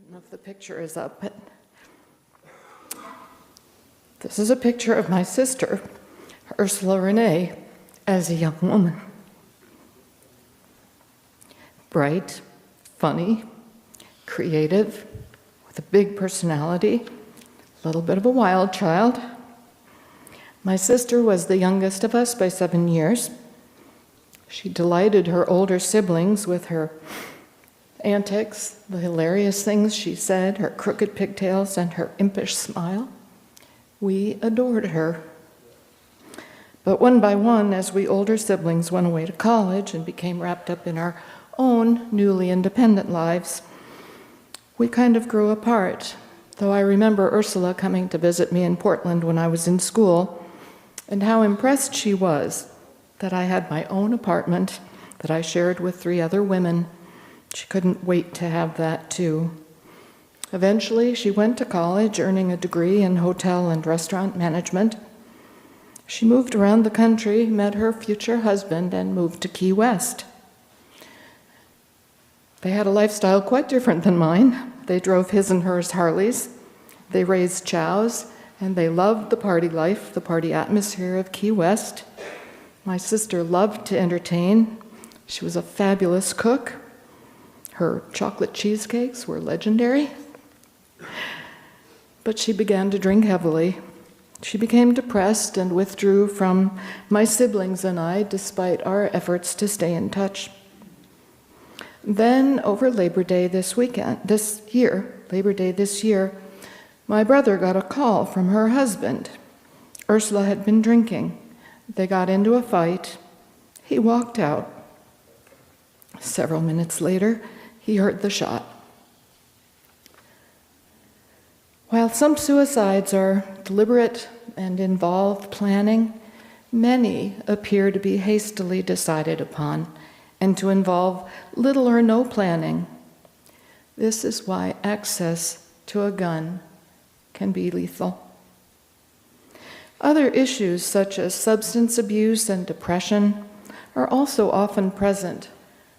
don't know if the picture is up, but this is a picture of my sister, Ursula Renee, as a young woman. Bright, funny, creative, with a big personality, a little bit of a wild child. My sister was the youngest of us by 7 years. She delighted her older siblings with her antics, the hilarious things she said, her crooked pigtails, and her impish smile. We adored her. But one by one, as we older siblings went away to college and became wrapped up in our own newly independent lives, we kind of grew apart, though I remember Ursula coming to visit me in Portland when I was in school, and how impressed she was that I had my own apartment that I shared with 3 other women. She couldn't wait to have that too. Eventually, she went to college, earning a degree in hotel and restaurant management. She moved around the country, met her future husband, and moved to Key West. They had a lifestyle quite different than mine. They drove his and hers Harleys. They raised chows, and they loved the party life, the party atmosphere of Key West. My sister loved to entertain. She was a fabulous cook. Her chocolate cheesecakes were legendary. But she began to drink heavily. She became depressed and withdrew from my siblings and I, despite our efforts to stay in touch. Then, over Labor Day this year, my brother got a call from her husband. Ursula had been drinking. They got into a fight. He walked out. Several minutes later, he heard the shot. While some suicides are deliberate and involve planning, many appear to be hastily decided upon and to involve little or no planning. This is why access to a gun can be lethal. Other issues such as substance abuse and depression are also often present,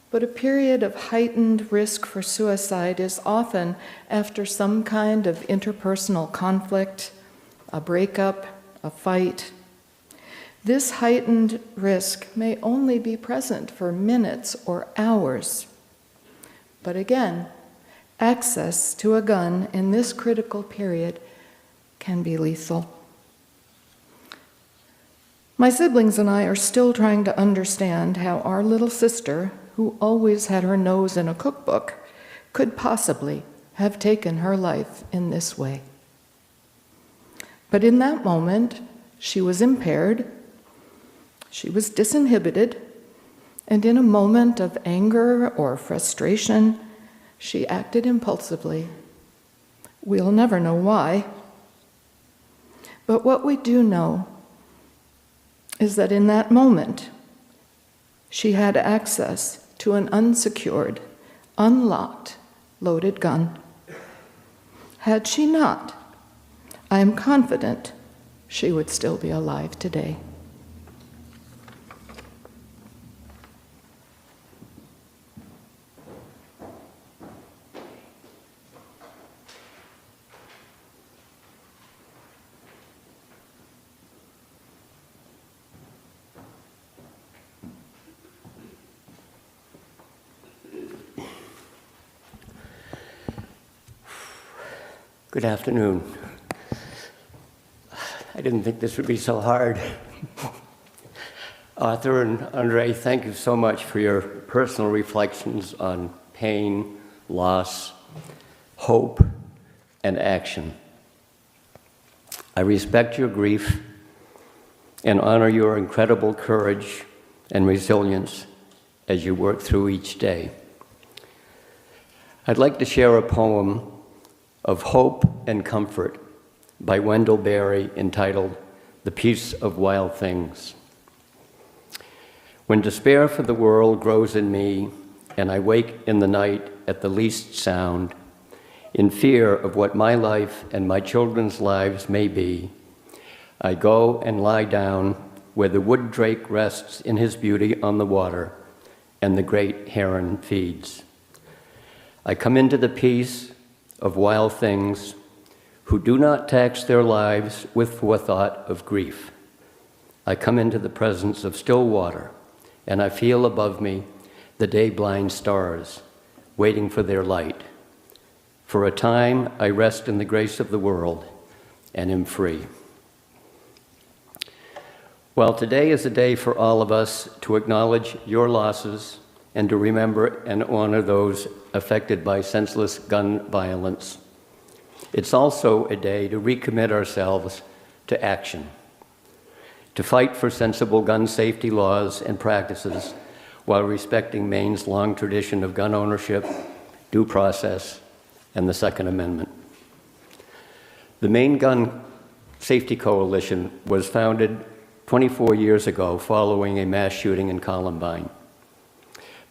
but a period of heightened risk for suicide is often after some kind of interpersonal conflict, a breakup, a fight. This heightened risk may only be present for minutes or hours. But again, access to a gun in this critical period can be lethal. My siblings and I are still trying to understand how our little sister, who always had her nose in a cookbook, could possibly have taken her life in this way. But in that moment, she was impaired, she was disinhibited, and in a moment of anger or frustration, she acted impulsively. We'll never know why. But what we do know is that in that moment, she had access to an unsecured, unlocked, loaded gun. Had she not, I am confident she would still be alive today. Good afternoon. I didn't think this would be so hard. Arthur and Andre, thank you so much for your personal reflections on pain, loss, hope, and action. I respect your grief and honor your incredible courage and resilience as you work through each day. I'd like to share a poem of hope and comfort by Wendell Berry entitled The Peace of Wild Things. When despair for the world grows in me, and I wake in the night at the least sound, in fear of what my life and my children's lives may be, I go and lie down where the wood drake rests in his beauty on the water, and the great heron feeds. I come into the peace of wild things, who do not tax their lives with forethought of grief. I come into the presence of still water, and I feel above me the day-blind stars, waiting for their light. For a time, I rest in the grace of the world and am free. Well, today is a day for all of us to acknowledge your losses and to remember and honor those affected by senseless gun violence. It's also a day to recommit ourselves to action, to fight for sensible gun safety laws and practices while respecting Maine's long tradition of gun ownership, due process, and the Second Amendment. The Maine Gun Safety Coalition was founded 24 years ago following a mass shooting in Columbine.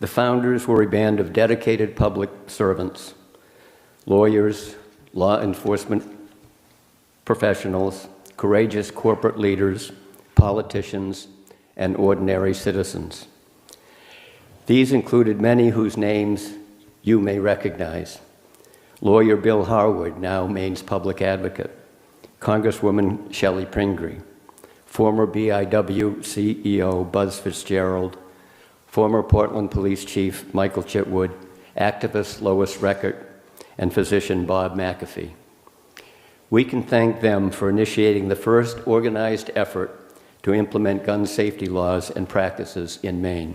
The founders were a band of dedicated public servants, lawyers, law enforcement professionals, courageous corporate leaders, politicians, and ordinary citizens. These included many whose names you may recognize. Lawyer Bill Harwood, now Maine's public advocate, Congresswoman Shelley Pingree, former BIW CEO Buzz Fitzgerald, former Portland Police Chief Michael Chitwood, activist Lois Reckert, and physician Bob McAfee. We can thank them for initiating the first organized effort to implement gun safety laws and practices in Maine.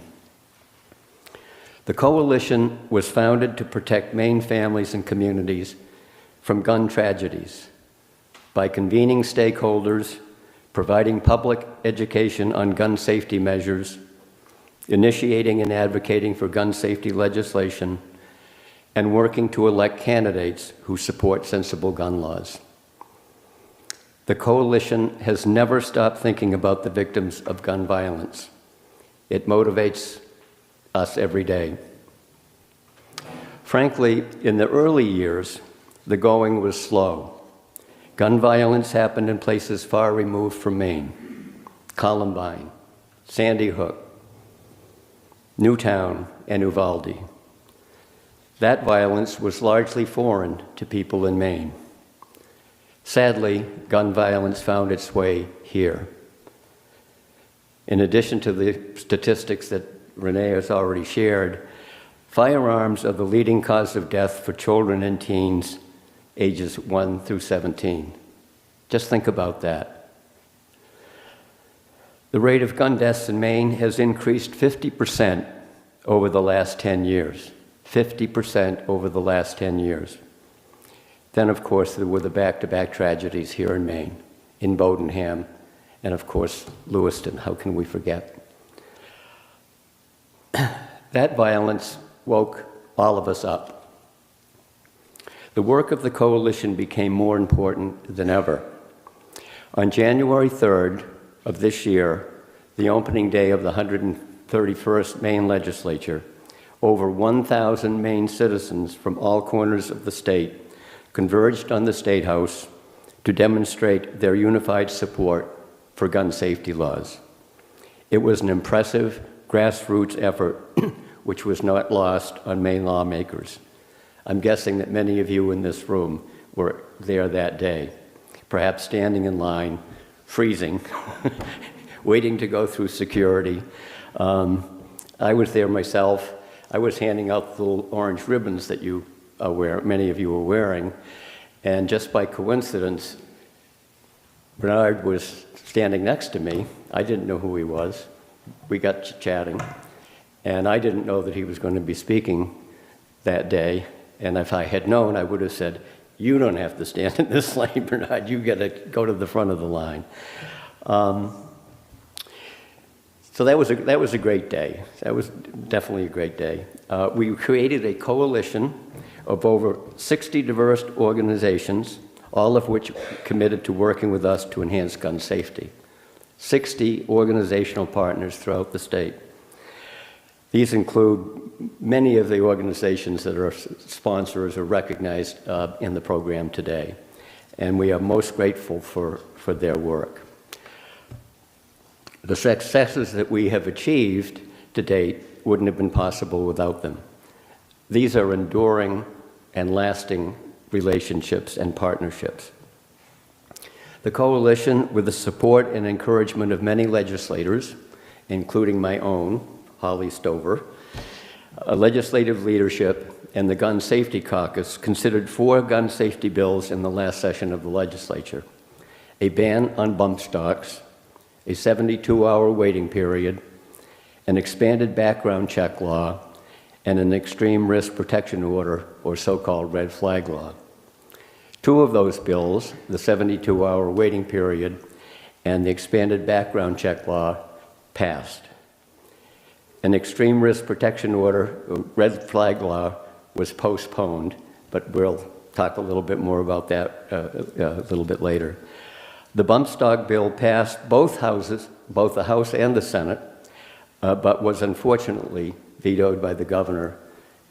The coalition was founded to protect Maine families and communities from gun tragedies by convening stakeholders, providing public education on gun safety measures, initiating and advocating for gun safety legislation, and working to elect candidates who support sensible gun laws. The coalition has never stopped thinking about the victims of gun violence. It motivates us every day. Frankly, in the early years, the going was slow. Gun violence happened in places far removed from Maine: Columbine, Sandy Hook, Newtown, and Uvalde. That violence was largely foreign to people in Maine. Sadly, gun violence found its way here. In addition to the statistics that Renee has already shared, firearms are the leading cause of death for children and teens ages 1 through 17. Just think about that. The rate of gun deaths in Maine has increased 50% over the last 10 years. 50% over the last 10 years. Then, of course, there were the back-to-back tragedies here in Maine, in Bodenham, and of course, Lewiston. How can we forget? That violence woke all of us up. The work of the coalition became more important than ever. On January 3rd of this year, the opening day of the 131st Maine legislature, over 1,000 Maine citizens from all corners of the state converged on the State House to demonstrate their unified support for gun safety laws. It was an impressive grassroots effort which was not lost on Maine lawmakers. I'm guessing that many of you in this room were there that day, perhaps standing in line, freezing, waiting to go through security. I was there myself. I was handing out the little orange ribbons that many of you were wearing, and just by coincidence, Bernard was standing next to me. I didn't know who he was. We got chatting, and I didn't know that he was going to be speaking that day, and if I had known, I would have said, "You don't have to stand in this line, Bernard. You got to go to the front of the line." So that was a great day. That was definitely a great day. We created a coalition of over 60 diverse organizations, all of which committed to working with us to enhance gun safety. 60 organizational partners throughout the state. These include many of the organizations that are sponsors or recognized in the program today, and we are most grateful for their work. The successes that we have achieved to date wouldn't have been possible without them. These are enduring and lasting relationships and partnerships. The coalition, with the support and encouragement of many legislators, including my own, Holly Stover, legislative leadership, and the Gun Safety Caucus, considered 4 gun safety bills in the last session of the legislature: a ban on bump stocks, a 72-hour waiting period, an expanded background check law, and an extreme risk protection order, or so-called red flag law. 2 of those bills, the 72-hour waiting period and the expanded background check law, passed. An extreme risk protection order, red flag law, was postponed, but we'll talk a little bit more about that a little bit later. The bump stock bill passed both houses, both the House and the Senate, but was unfortunately vetoed by the governor,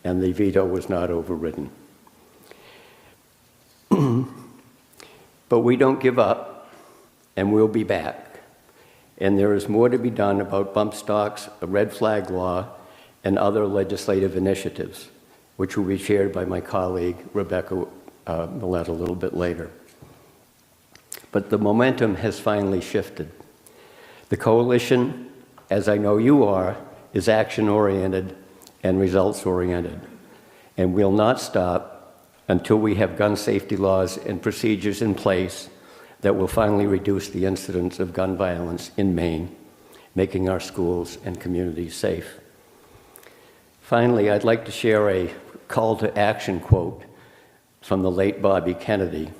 and the veto was not overridden. But we don't give up, and we'll be back. And there is more to be done about bump stocks, a red flag law, and other legislative initiatives, which will be shared by my colleague, Rebecca Millett, a little bit later. But the momentum has finally shifted. The coalition, as I know you are, is action-oriented and results-oriented, and will not stop until we have gun safety laws and procedures in place that will finally reduce the incidence of gun violence in Maine, making our schools and communities safe. Finally, I'd like to share a call to action quote from the late Bobby Kennedy,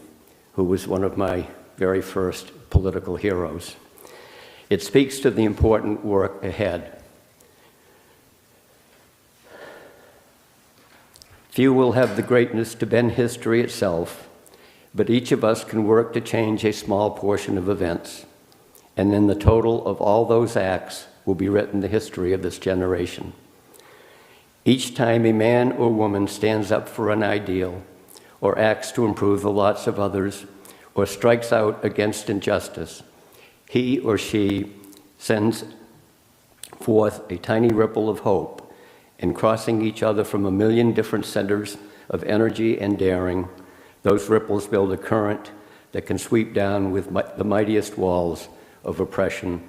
who was one of my very first political heroes. It speaks to the important work ahead. Few will have the greatness to bend history itself, but each of us can work to change a small portion of events, and in the total of all those acts will be written the history of this generation. Each time a man or woman stands up for an ideal, or acts to improve the lots of others, or strikes out against injustice, he or she sends forth a tiny ripple of hope, and crossing each other from a million different centers of energy and daring, those ripples build a current that can sweep down with the mightiest walls of oppression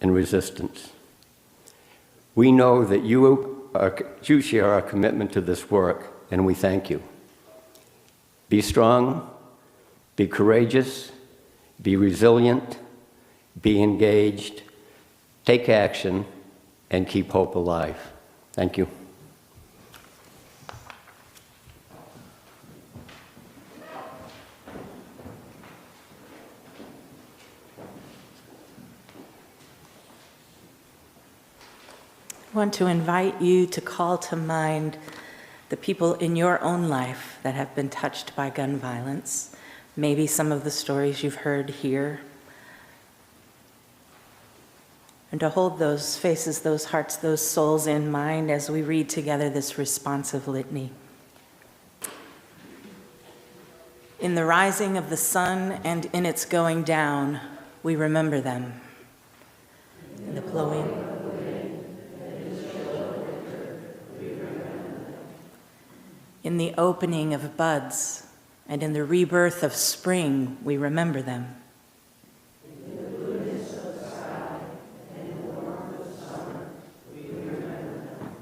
and resistance. We know that you share our commitment to this work, and we thank you. Be strong, be courageous, be resilient, be engaged, take action, and keep hope alive. Thank you. I want to invite you to call to mind the people in your own life that have been touched by gun violence, maybe some of the stories you've heard here, and to hold those faces, those hearts, those souls in mind as we read together this responsive litany. In the rising of the sun and in its going down, we remember them. In the blowing in the opening of buds, and in the rebirth of spring, we remember them. In the blueness of the sky and the warmth of summer, we remember them.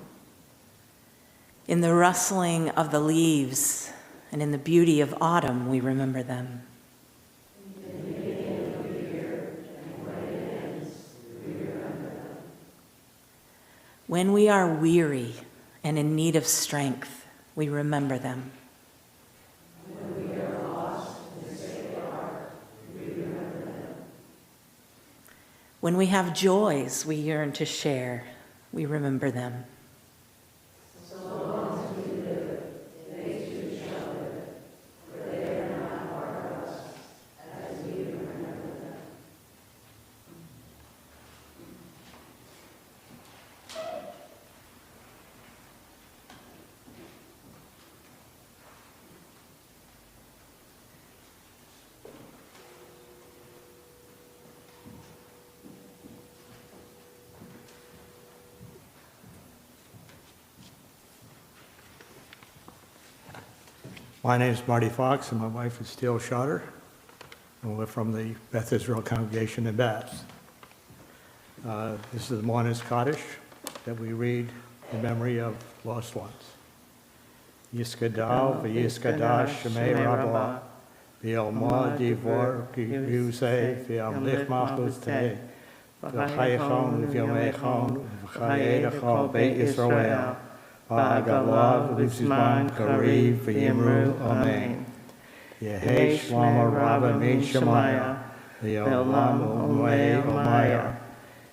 In the rustling of the leaves, and in the beauty of autumn, we remember them. In the beginning of the year, and when it ends, we remember them. When we are weary and in need of strength, we remember them. When we are lost in sacred art, we remember them. When we have joys we yearn to share, we remember them. So long as we live, they too shall live, for they are not part of us, as we remember them. My name is Marty Fox, and my wife is Steele Schotter, and we're from the Beth Israel Congregation in Bath. This is the Mourner's Kaddish that we read in memory of lost ones. Yiskadal v'yiskadash shemei rabbah v'yomah divor yusei v'yamlich malchutei v'chayechon v'yomechon v'chayedecho beit Yisrael v'agalav v'zman kariv v'yimru amen. Yehei shlama rabba min shemaya v'yolam umei omaya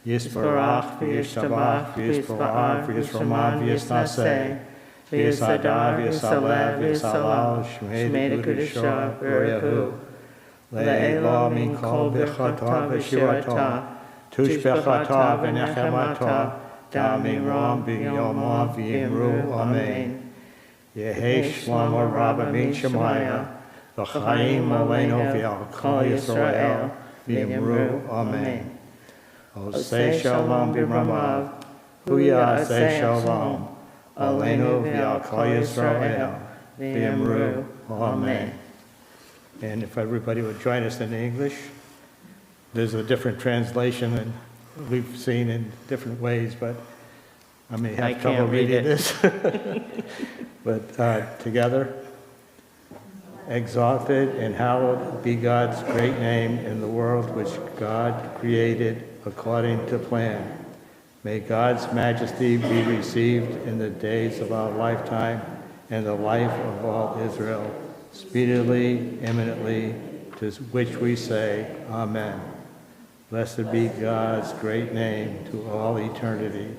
Yisbarach v'yishtabach v'yisbarach v'yisramah v'yisnaseh v'yisadar v'yisalev v'yisalal shmei d'kudishah v'yahu le'elah min kol b'chata v'shirata tushbechata v'nechemata da'min ram v'yomah v'yimru amen. Yehei shlama rabba min shemaya v'chaim aleinu v'al kol Yisrael v'yimru amen. Oseh shalom b'ramav, huya aseh shalom, aleinu v'al kol Yisrael, v'yimru, amen. And if everybody would join us in English, there's a different translation and we've seen in different ways, but I may have trouble reading this. But together, exalted and hallowed be God's great name in the world which God created according to plan. May God's majesty be received in the days of our lifetime and the life of all Israel, speedily, imminently, to which we say, Amen. Blessed be God's great name to all eternity.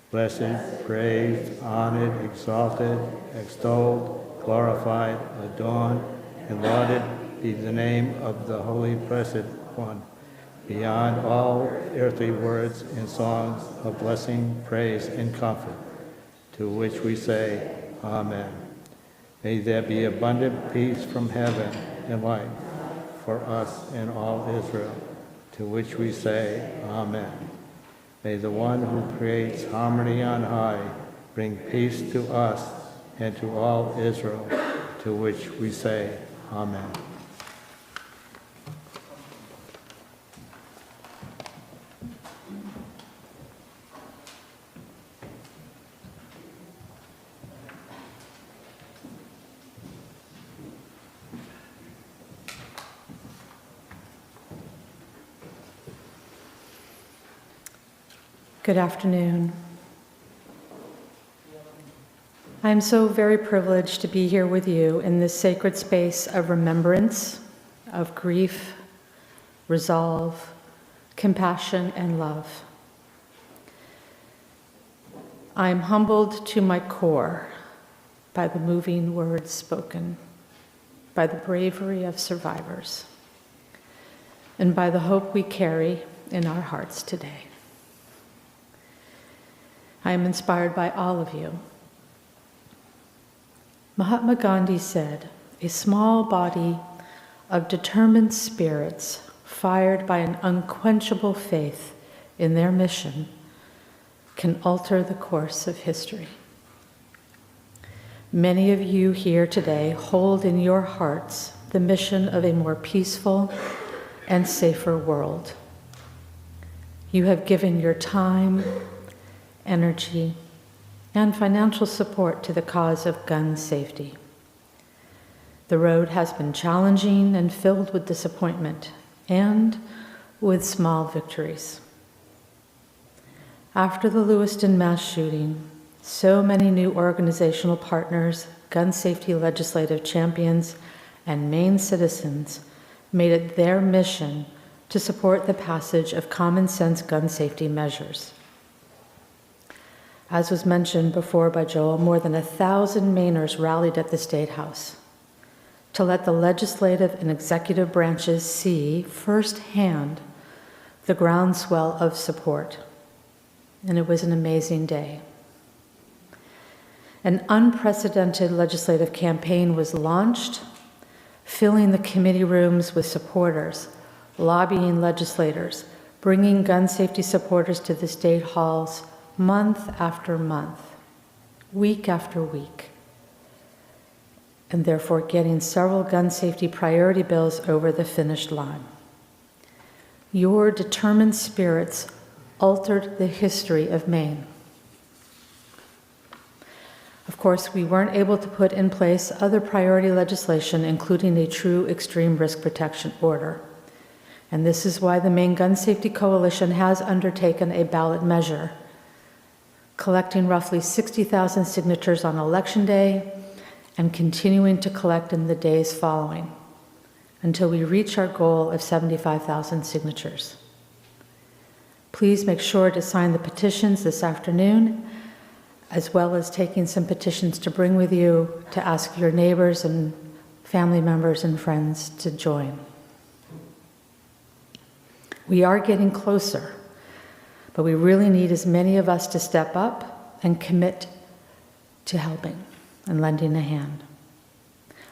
Blessed, praised, honored, exalted, extolled, glorified, adorned, and lauded be the name of the Holy Blessed One, beyond all earthly words and songs of blessing, praise, and comfort, to which we say, Amen. May there be abundant peace from heaven and light for us and all Israel, to which we say, Amen. May the one who creates harmony on high bring peace to us and to all Israel, to which we say, Amen. Good afternoon. I am so very privileged to be here with you in this sacred space of remembrance, of grief, resolve, compassion, and love. I am humbled to my core by the moving words spoken, by the bravery of survivors, and by the hope we carry in our hearts today. I am inspired by all of you. Mahatma Gandhi said, "A small body of determined spirits fired by an unquenchable faith in their mission can alter the course of history." Many of you here today hold in your hearts the mission of a more peaceful and safer world. You have given your time, energy, and financial support to the cause of gun safety. The road has been challenging and filled with disappointment and with small victories. After the Lewiston mass shooting, so many new organizational partners, gun safety legislative champions, and Maine citizens made it their mission to support the passage of common sense gun safety measures. As was mentioned before by Joel, more than 1,000 Mainers rallied at the State House to let the legislative and executive branches see firsthand the groundswell of support. And it was an amazing day. An unprecedented legislative campaign was launched, filling the committee rooms with supporters, lobbying legislators, bringing gun safety supporters to the state halls month after month, week after week. and therefore getting several gun safety priority bills over the finish line. Your determined spirits altered the history of Maine. Of course, we weren't able to put in place other priority legislation, including a true extreme risk protection order. And this is why the Maine Gun Safety Coalition has undertaken a ballot measure, collecting roughly 60,000 signatures on Election Day and continuing to collect in the days following until we reach our goal of 75,000 signatures. Please make sure to sign the petitions this afternoon, as well as taking some petitions to bring with you to ask your neighbors and family members and friends to join. We are getting closer, but we really need as many of us to step up and commit to helping and lending a hand.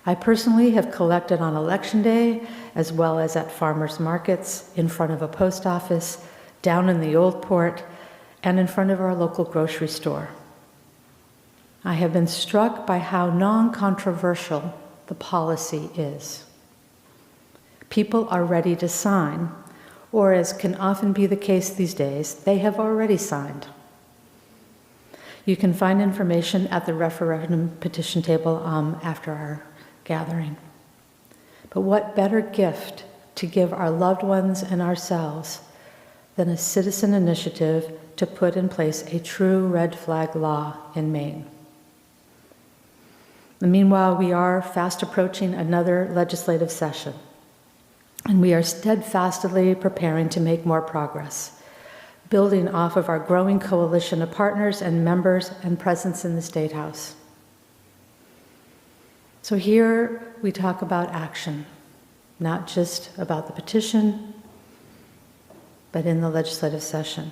I personally have collected on Election Day, as well as at farmers markets, in front of a post office, down in the Old Port, and in front of our local grocery store. I have been struck by how non-controversial the policy is. People are ready to sign, or as can often be the case these days, they have already signed. You can find information at the referendum petition table after our gathering. But what better gift to give our loved ones and ourselves than a citizen initiative to put in place a true red flag law in Maine? And meanwhile, we are fast approaching another legislative session, and we are steadfastly preparing to make more progress, building off of our growing coalition of partners and members and presence in the State House. So here we talk about action, not just about the petition, but in the legislative session.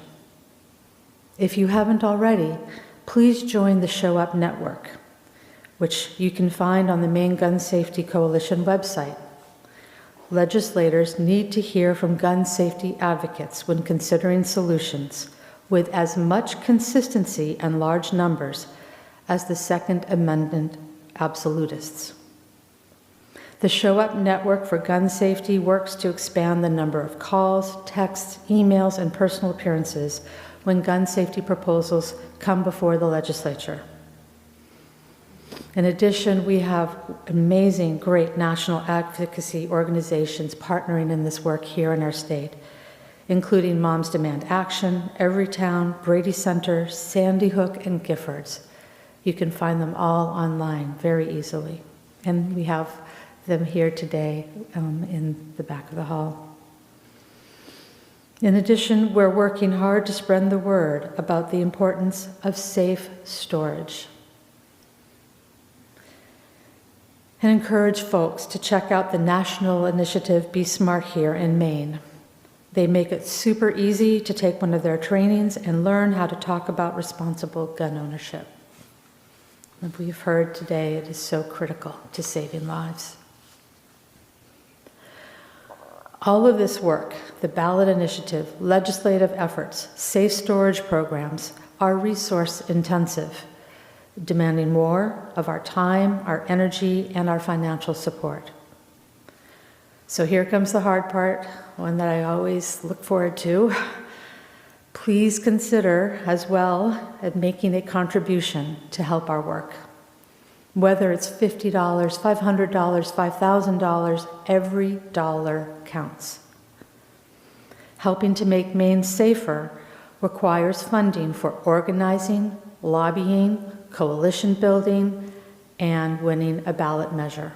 If you haven't already, please join the Show Up Network, which you can find on the Maine Gun Safety Coalition website. Legislators need to hear from gun safety advocates when considering solutions with as much consistency and large numbers as the Second Amendment absolutists. The Show Up Network for Gun Safety works to expand the number of calls, texts, emails, and personal appearances when gun safety proposals come before the legislature. In addition, we have amazing, great national advocacy organizations partnering in this work here in our state, including Moms Demand Action, Everytown, Brady Center, Sandy Hook, and Giffords. You can find them all online very easily. And we have them here today in the back of the hall. In addition, we're working hard to spread the word about the importance of safe storage, and encourage folks to check out the national initiative Be Smart here in Maine. They make it super easy to take one of their trainings and learn how to talk about responsible gun ownership. And we've heard today it is so critical to saving lives. All of this work, the ballot initiative, legislative efforts, safe storage programs, are resource intensive, demanding more of our time, our energy, and our financial support. So here comes the hard part, one that I always look forward to. Please consider as well at making a contribution to help our work. Whether it's $50, $500, $5,000, every dollar counts. Helping to make Maine safer requires funding for organizing, lobbying, coalition building, and winning a ballot measure.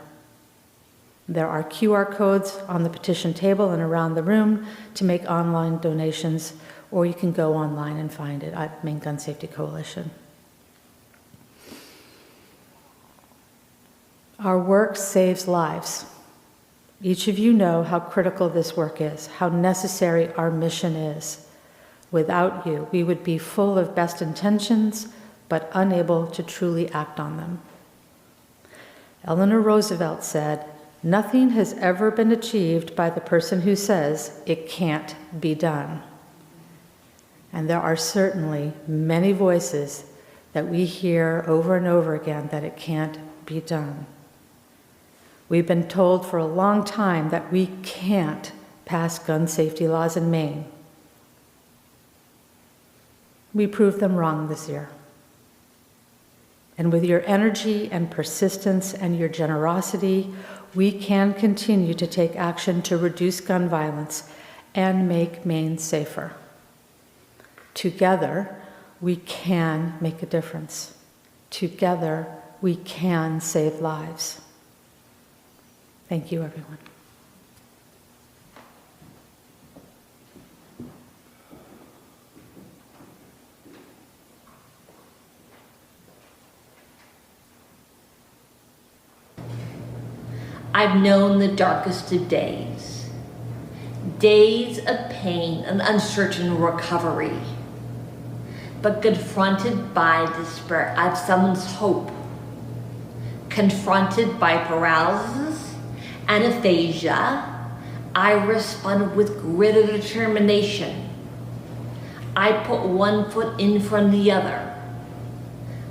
There are QR codes on the petition table and around the room to make online donations, or you can go online and find it at Maine Gun Safety Coalition. Our work saves lives. Each of you know how critical this work is, how necessary our mission is. Without you, we would be full of best intentions, but unable to truly act on them. Eleanor Roosevelt said, "Nothing has ever been achieved by the person who says it can't be done." And there are certainly many voices that we hear over and over again that it can't be done. We've been told for a long time that we can't pass gun safety laws in Maine. We proved them wrong this year. And with your energy and persistence and your generosity, we can continue to take action to reduce gun violence and make Maine safer. Together, we can make a difference. Together, we can save lives. Thank you, everyone. I've known the darkest of days, days of pain and uncertain recovery. But confronted by despair, I've summoned hope. Confronted by paralysis and aphasia, I responded with greater determination. I put one foot in front of the other.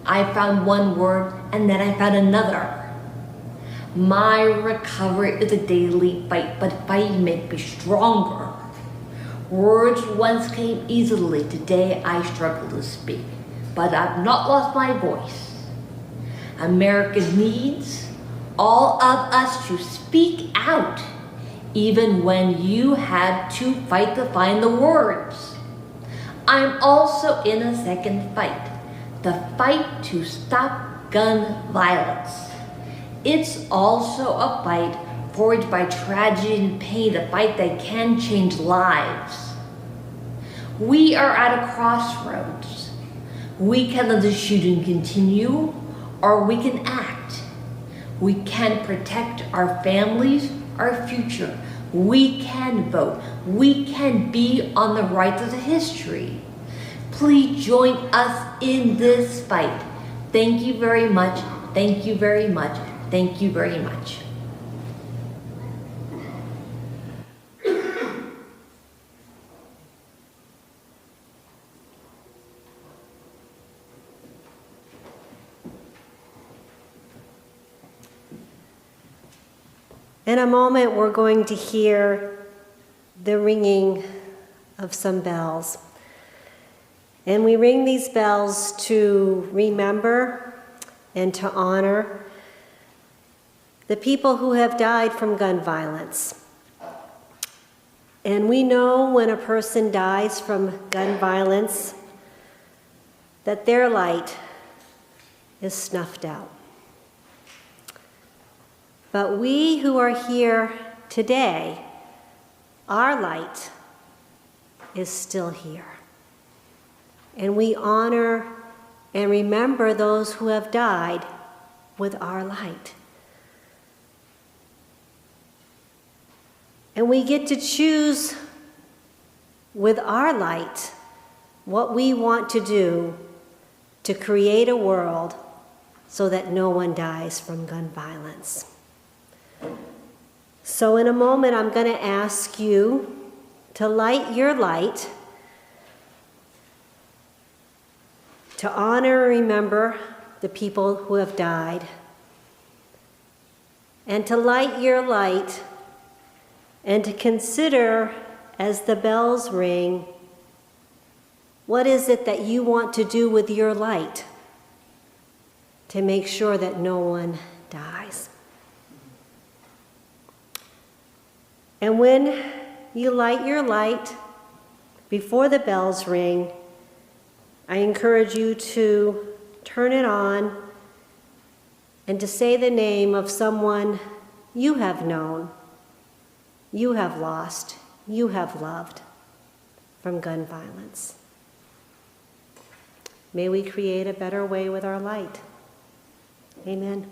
I found one word and then I found another. My recovery is a daily fight, but fighting makes me stronger. Words once came easily, today I struggle to speak, but I've not lost my voice. America needs all of us to speak out, even when you had to fight to find the words. I'm also in a second fight, the fight to stop gun violence. It's also a fight forged by tragedy and pain, a fight that can change lives. We are at a crossroads. We can let the shooting continue, or we can act. We can protect our families, our future. We can vote. We can be on the right side of history. Please join us in this fight. Thank you very much. Thank you very much. Thank you very much. In a moment, we're going to hear the ringing of some bells. And we ring these bells to remember and to honor the people who have died from gun violence. And we know when a person dies from gun violence that their light is snuffed out. But we who are here today, our light is still here. And we honor and remember those who have died with our light. And we get to choose with our light what we want to do to create a world so that no one dies from gun violence. So in a moment, I'm going to ask you to light your light, to honor and remember the people who have died, and to light your light and to consider as the bells ring, what is it that you want to do with your light to make sure that no one dies? And when you light your light before the bells ring, I encourage you to turn it on and to say the name of someone you have known, you have lost, you have loved from gun violence. May we create a better way with our light. Amen.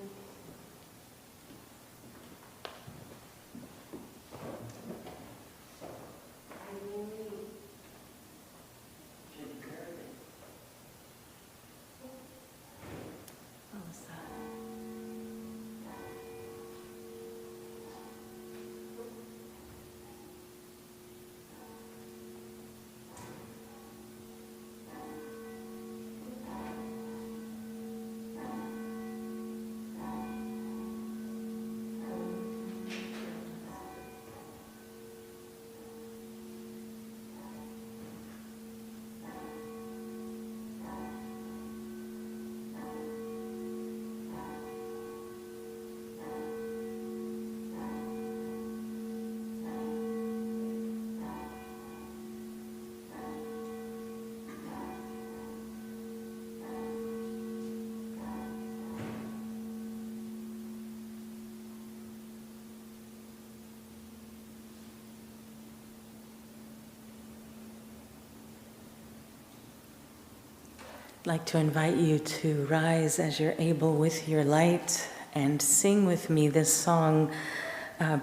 I'd like to invite you to rise as you're able with your light and sing with me this song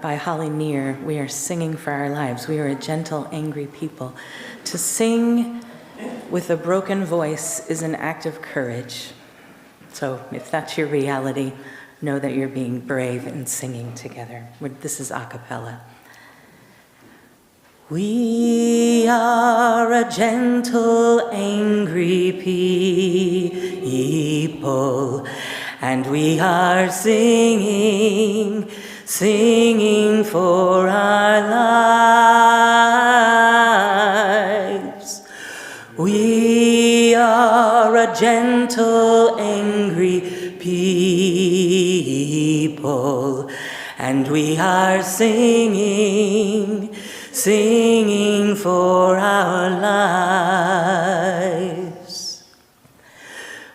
by Holly Near. We are singing for our lives. We are a gentle, angry people. To sing with a broken voice is an act of courage. So if that's your reality, know that you're being brave and singing together. This is a cappella. We are a gentle, angry people, and we are singing for our lives. We are a gentle, angry people, and we are singing for our lives.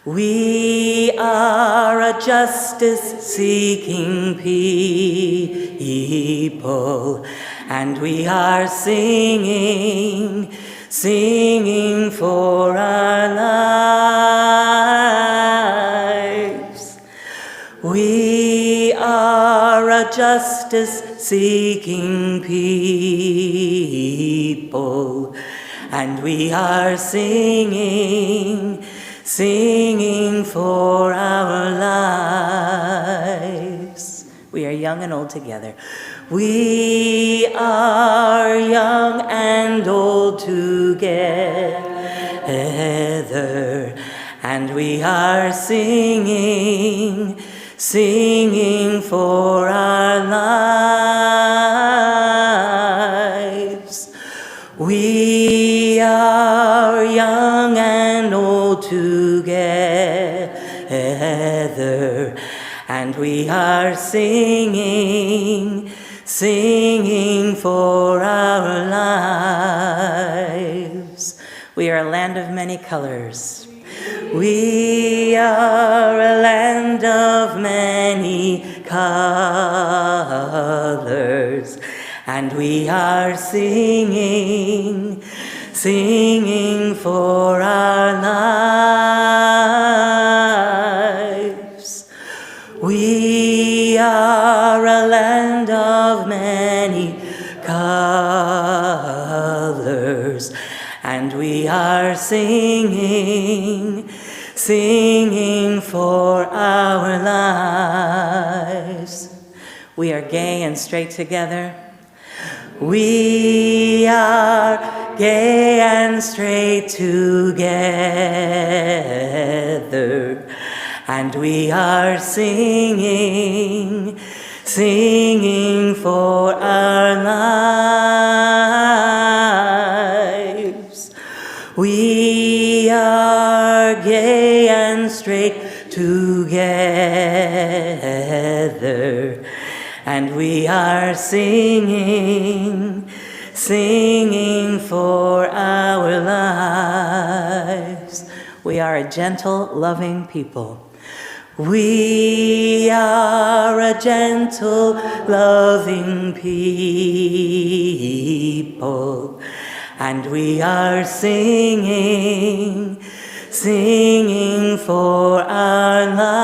We are a justice-seeking people, and we are singing for our lives. We are a justice-seeking people, and we are singing for our lives. We are young and old together. We are young and old together, and we are singing for our lives. We are young and old together, and we are singing for our lives. We are a land of many colors. We are a land of many colors, and we are singing for our lives. We are a land of many colors, and we are singing for our lives. We are gay and straight together. We are gay and straight together, and we are singing for our lives. We are gay and straight together, and we are singing for our lives. We are a gentle, loving people. We are a gentle, loving people, and we are singing for our lives.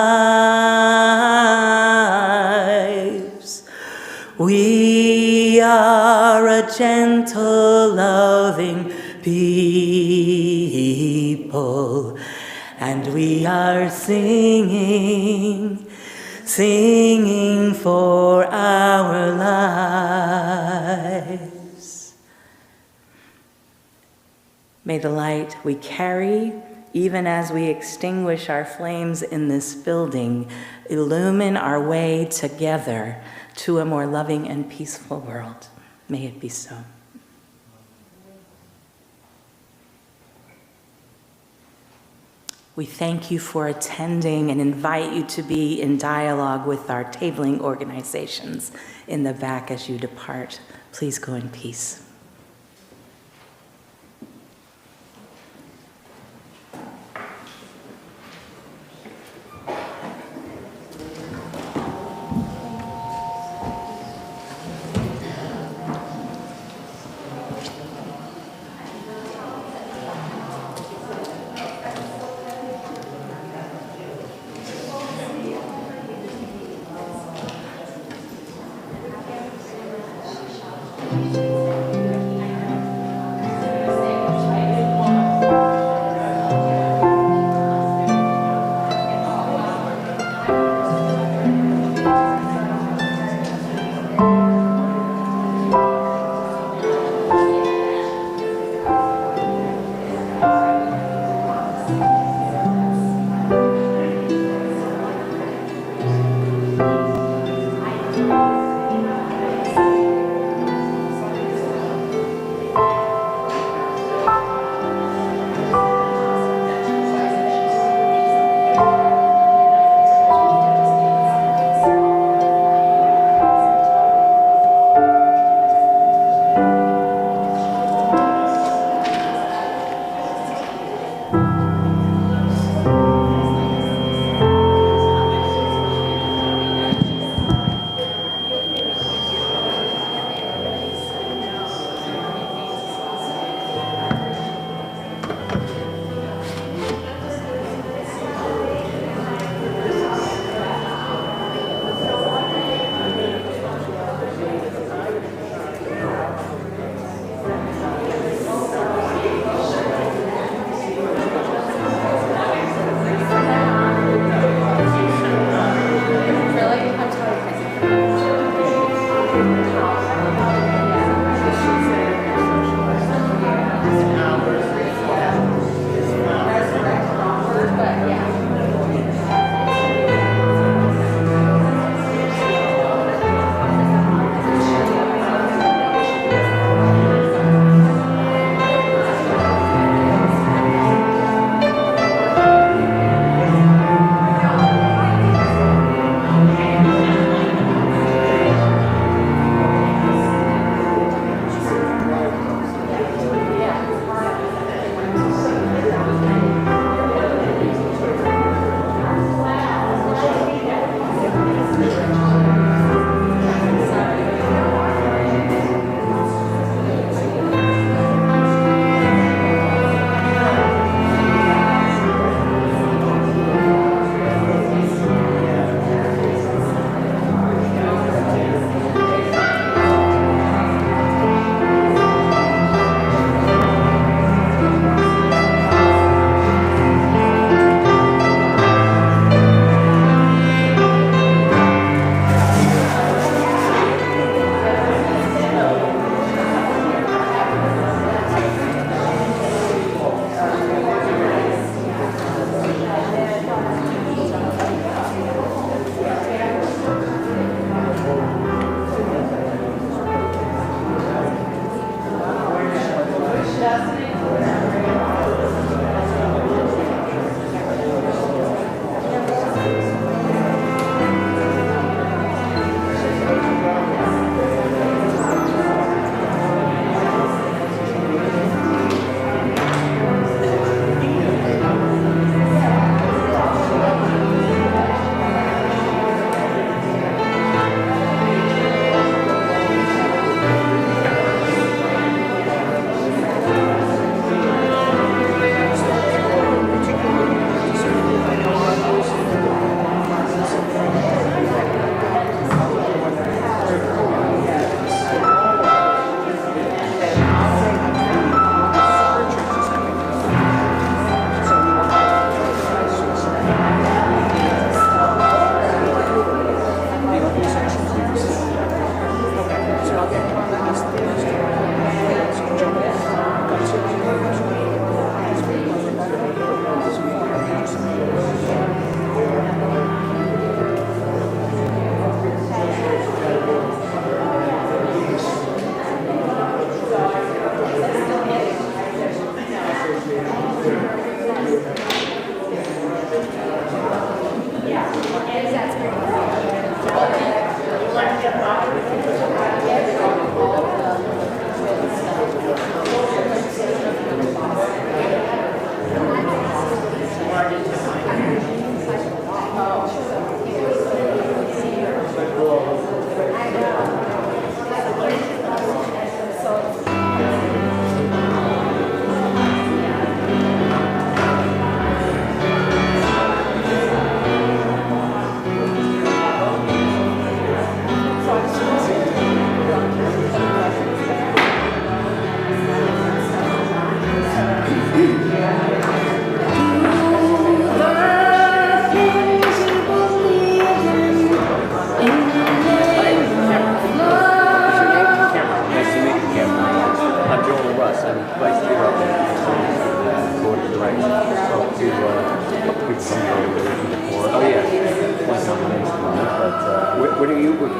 We are a gentle, loving people, and we are singing for our lives. May the light we carry, even as we extinguish our flames in this building, illumine our way together to a more loving and peaceful world. May it be so. We thank you for attending and invite you to be in dialogue with our tabling organizations in the back as you depart. Please go in peace.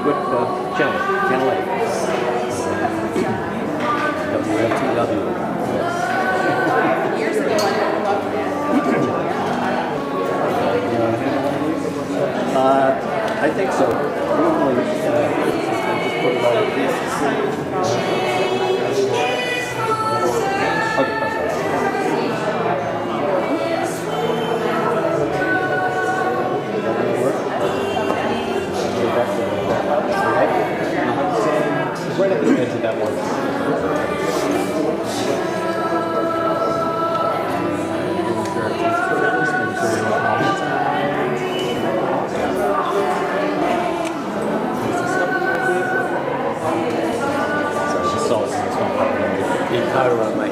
What, Channel 8. WLTW. I think so. Normally, I just put it all in this. Right at the edge of that one. Powder on my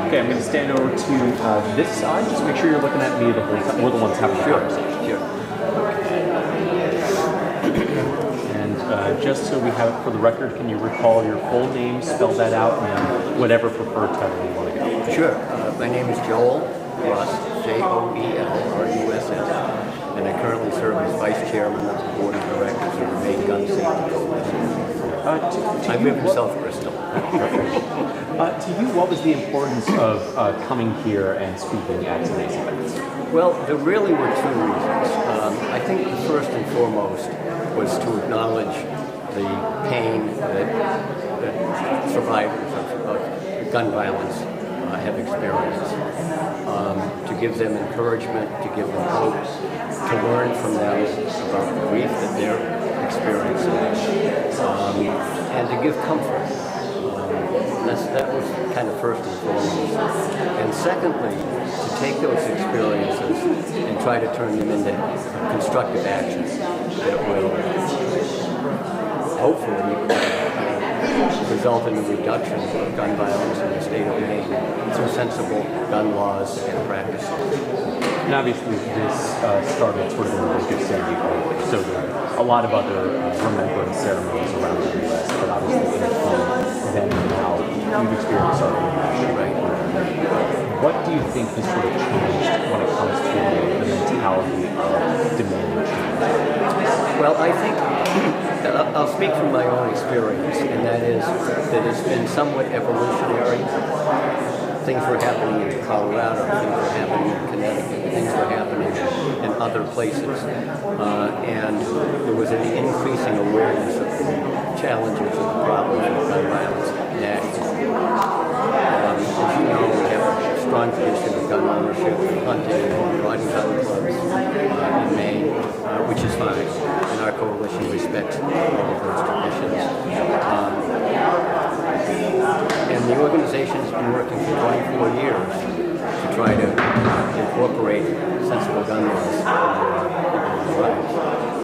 Okay, I'm going to stand over to this side. Just make sure you're looking at me the whole time. We're the ones having the conversation. Sure. And just so we have it for the record, can you recall your full name, spell that out, and then whatever preferred title you want to go? Sure. My name is Joel Rust, Joel Russ, and I currently serve as Vice Chairman of the Board of Directors of the Maine Gun Safety Coalition. I live in South Bristol. To you, what was the importance of coming here and speaking at today's event? Well, there really were two reasons. I think the first and foremost was to acknowledge the pain that survivors of gun violence have experienced, to give them encouragement, to give them hope, to learn from them about the grief that they're experiencing, and to give comfort. That was kind of first and foremost. And secondly, to take those experiences and try to turn them into constructive actions that will hopefully result in a reduction of gun violence in the state of Maine through sensible gun laws and practices. And obviously this started sort of in the wake of San Diego, so there are a lot of other remembrance ceremonies around the U.S., but obviously in then and now you've experienced our international. Right. What do you think has sort of changed when it comes to the mentality of demanding change? Well, I think I'll speak from my own experience, and that is that it's been somewhat evolutionary. Things were happening in Colorado, things were happening in Connecticut, things were happening in other places, and there was an increasing awareness of the challenges and the problems of gun violence nationally. As you know, we have a strong tradition of gun ownership, hunting, riding gun clubs in Maine, which is fine, and our coalition respects all of those traditions. And the organization has been working for 24 years to try to incorporate sensible gun laws in their lives.